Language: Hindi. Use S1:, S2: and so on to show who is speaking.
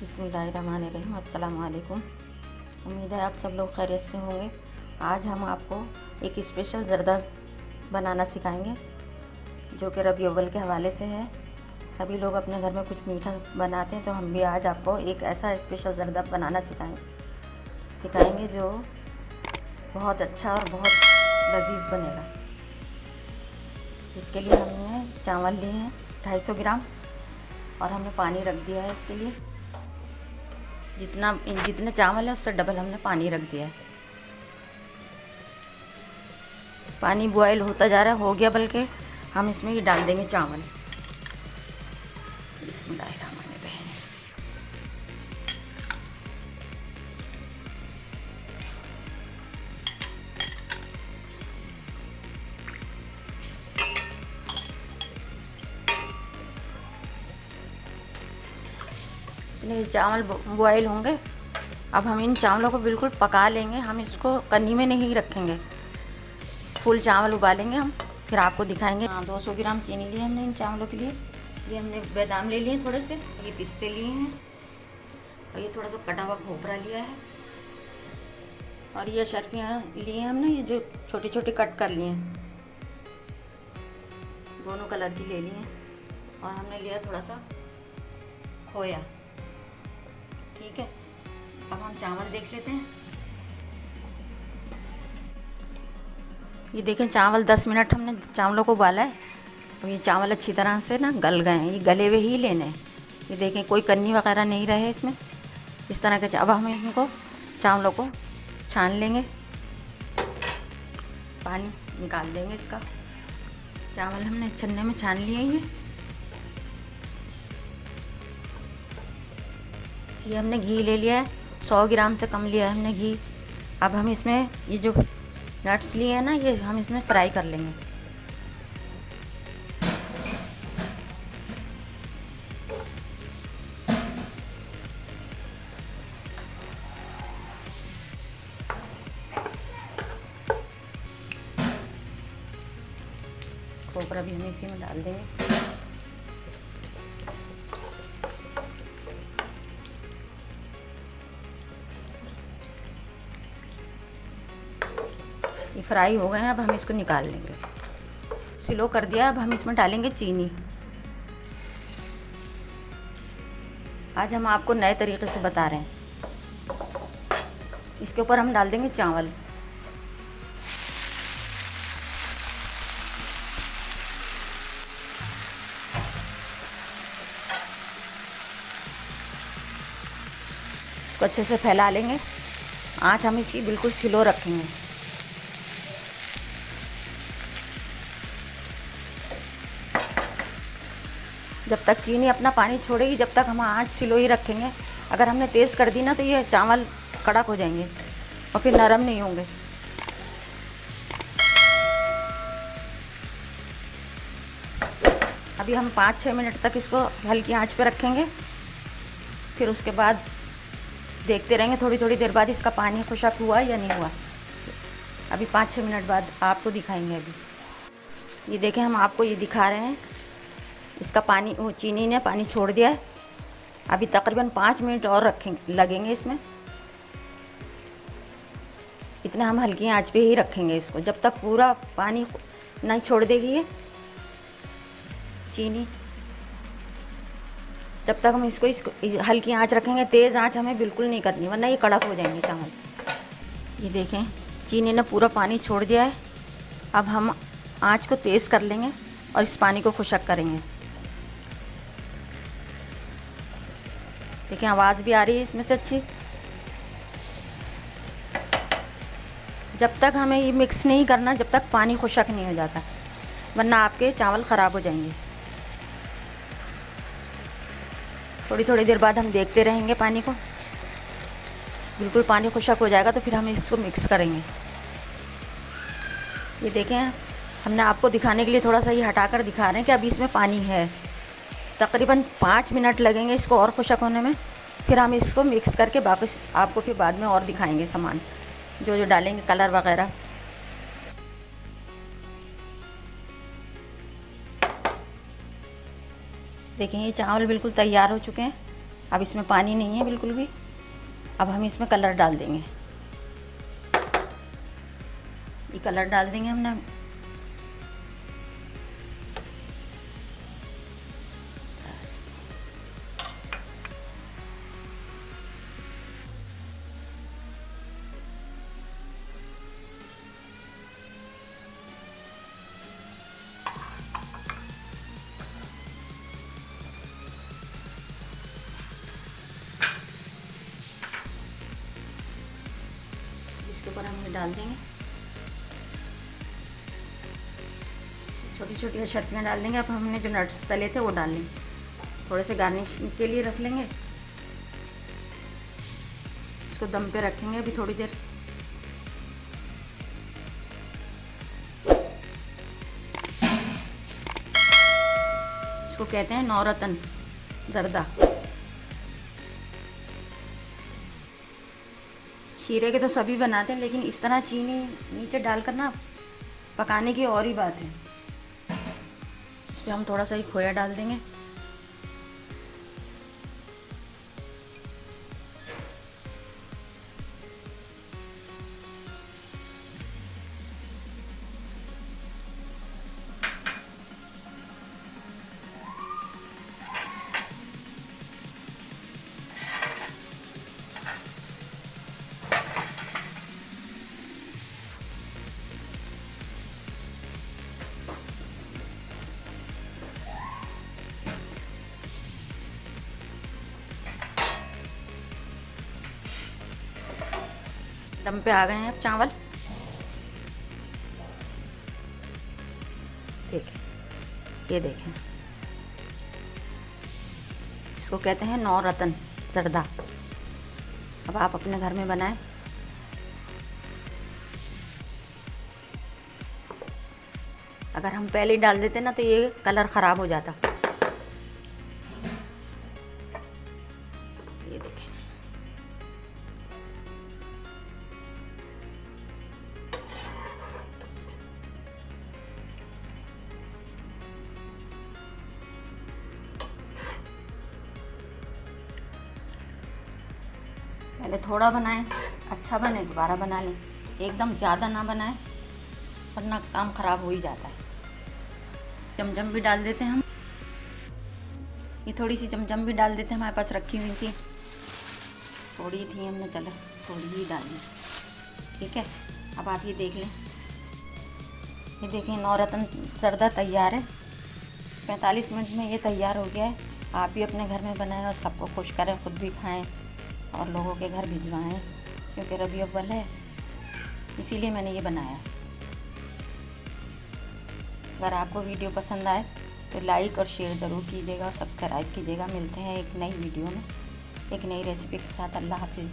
S1: बिस्मिल्लाहिर्रहमानिर्रहीम। अस्सलाम वालेकुम। उम्मीद है आप सब लोग खैरियत से होंगे। आज हम आपको एक स्पेशल ज़र्दा बनाना सिखाएंगे जो कि रबी अव्वल के हवाले से है। सभी लोग अपने घर में कुछ मीठा बनाते हैं, तो हम भी आज आपको एक ऐसा स्पेशल ज़र्दा बनाना सिखाएंगे जो बहुत अच्छा और बहुत लजीज बनेगा। जिसके लिए हमने चावल लिए हैं 250 ग्राम और हमने पानी रख दिया है। इसके लिए जितने चावल है उससे डबल हमने पानी रख दिया है। पानी बॉयल होता जा रहा है, हो गया, बल्कि हम इसमें ये डाल देंगे चावल। बिस्मिल्लाहिर्रहमानिर्रहीम। इतने चावल बॉयल होंगे। अब हम इन चावलों को बिल्कुल पका लेंगे। हम इसको कन्नी में नहीं रखेंगे, फुल चावल उबालेंगे हम, फिर आपको दिखाएंगे। 200 ग्राम चीनी ली हमने इन चावलों के लिए। ये हमने बादाम ले लिए थोड़े से, ये पिस्ते लिए हैं और ये थोड़ा सा कटा हुआ खोपरा लिया है और ये शर्फियाँ लिए हैं हमने, ये जो छोटी छोटी कट कर लिए हैं, दोनों कलर की ले ली हैं। और हमने लिया थोड़ा सा खोया। ठीक है, अब हम चावल देख लेते हैं। ये देखें, चावल 10 मिनट हमने चावलों को उबाला है। तो ये चावल अच्छी तरह से ना गल गए हैं। ये गले हुए ही लेने हैं। ये देखें, कोई कन्नी वगैरह नहीं रहे इसमें, इस तरह के। अब हम इनको चावलों को छान लेंगे, पानी निकाल देंगे इसका। चावल हमने छन्ने में छान लिए हैं। ये हमने घी ले लिया है, 100 ग्राम से कम लिया है हमने घी। अब हम इसमें ये जो नट्स लिए हैं ना, ये हम इसमें फ्राई कर लेंगे। खोपरा भी हम इसी में डाल देंगे। ये फ्राई हो गए हैं, अब हम इसको निकाल लेंगे। स्लो कर दिया। अब हम इसमें डालेंगे चीनी। आज हम आपको नए तरीके से बता रहे हैं। इसके ऊपर हम डाल देंगे चावल। इसको अच्छे से फैला लेंगे। आँच हम इसकी बिल्कुल स्लो रखेंगे। जब तक चीनी अपना पानी छोड़ेगी, जब तक हम आँच स्लो ही रखेंगे। अगर हमने तेज़ कर दी ना, तो ये चावल कड़क हो जाएंगे और फिर नरम नहीं होंगे। अभी हम 5-6 मिनट तक इसको हल्की आंच पे रखेंगे। फिर उसके बाद देखते रहेंगे, थोड़ी थोड़ी देर बाद इसका पानी खुशक हुआ या नहीं हुआ। अभी 5-6 मिनट बाद आपको दिखाएंगे। अभी ये देखें, हम आपको ये दिखा रहे हैं। इसका पानी, वो चीनी ने पानी छोड़ दिया है। अभी तकरीबन 5 मिनट और लगेंगे इसमें। इतना हम हल्की आंच पे ही रखेंगे इसको, जब तक पूरा पानी नहीं छोड़ देगी ये चीनी, जब तक हम इसको हल्की आंच रखेंगे। तेज़ आंच हमें बिल्कुल नहीं करनी, वरना ये कड़क हो जाएंगे चावल। ये देखें, चीनी ने पूरा पानी छोड़ दिया है। अब हम आंच को तेज़ कर लेंगे और इस पानी को खुशक करेंगे। देखिए, आवाज़ भी आ रही है इसमें से अच्छी। जब तक हमें ये मिक्स नहीं करना, जब तक पानी खुशक नहीं हो जाता, वरना आपके चावल ख़राब हो जाएंगे। थोड़ी थोड़ी देर बाद हम देखते रहेंगे पानी को। बिल्कुल पानी खुशक हो जाएगा तो फिर हम इसको मिक्स करेंगे। ये देखें, हमने आपको दिखाने के लिए थोड़ा सा ये हटाकर दिखा रहे हैं कि अभी इसमें पानी है। तकरीबन 5 मिनट लगेंगे इसको और खुशक होने में। फिर हम इसको मिक्स करके वापस आपको फिर बाद में और दिखाएंगे सामान जो जो डालेंगे, कलर वगैरह। देखें, ये चावल बिल्कुल तैयार हो चुके हैं। अब इसमें पानी नहीं है बिल्कुल भी। अब हम इसमें कलर डाल देंगे। ये कलर डाल देंगे हमने। इसके ऊपर हम डाल देंगे, छोटी छोटी अशर्फियाँ डाल देंगे। अब हमने जो नट्स तले थे वो डाल लेंगे, थोड़े से गार्निश के लिए रख लेंगे। इसको दम पे रखेंगे अभी थोड़ी देर। इसको कहते हैं नौरतन जर्दा। शीरे के तो सभी बनाते हैं, लेकिन इस तरह चीनी नीचे डालकर ना पकाने की और ही बात है। इस पर हम थोड़ा सा ही खोया डाल देंगे। दम पे आ गए हैं अब चावल। देखें, ये देखें, इसको कहते हैं नौरतन जर्दा। अब आप अपने घर में बनाएं। अगर हम पहले ही डाल देते ना तो ये कलर ख़राब हो जाता। ये देखें, पहले थोड़ा बनाएं, अच्छा बने दोबारा बना लें। एकदम ज़्यादा ना बनाएं वरना काम ख़राब हो ही जाता है। चमचम भी डाल देते हैं हम। ये थोड़ी सी चमचम भी डाल देते हैं, हमारे पास रखी हुई थी, थोड़ी थी, हमने चला थोड़ी ही डाली। ठीक है, अब आप ये देख लें। ये देखें, नौरतन जर्दा तैयार है। 45 मिनट में ये तैयार हो गया है। आप भी अपने घर में बनाएं और सबको खुश करें, खुद भी खाएं और लोगों के घर भिजवाएं, क्योंकि रबी अव्वल है इसीलिए मैंने ये बनाया। अगर आपको वीडियो पसंद आए तो लाइक और शेयर ज़रूर कीजिएगा और सब्सक्राइब कीजिएगा। मिलते हैं एक नई वीडियो में एक नई रेसिपी के साथ। अल्लाह हाफिज़।